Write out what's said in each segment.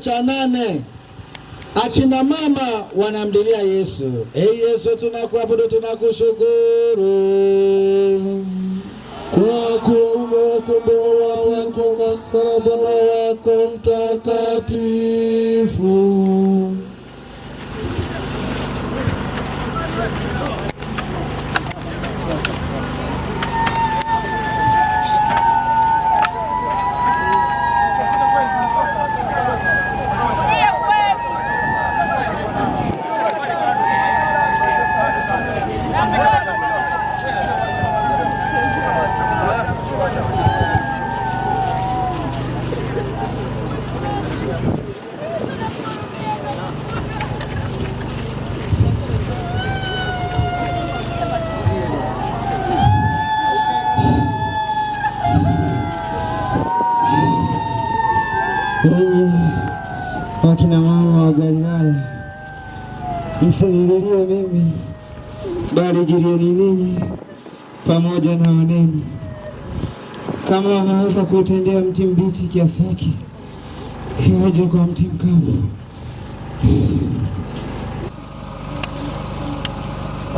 cha 8, akina mama wanamdilia Yesu. Yesu, tunakuabudu, tunakushukuru kwa kuwa umewakomboa watu kwa msalaba wako mtakatifu. Wakina mama wa Galilaya, msinililie mimi, bali jilieni ninyi pamoja na wanenu. Kama wanaweza kuutendea mti mbichi kiasi hiki, iweje kwa mti mkavu?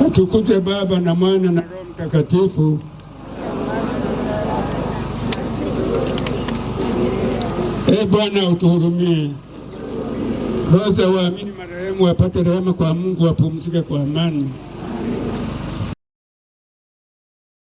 Atukuzwe Baba na Mwana na Roho Mtakatifu. Bwana utuhurumie. Roho za waamini marehemu wapate rehema kwa Mungu, wapumzike kwa amani.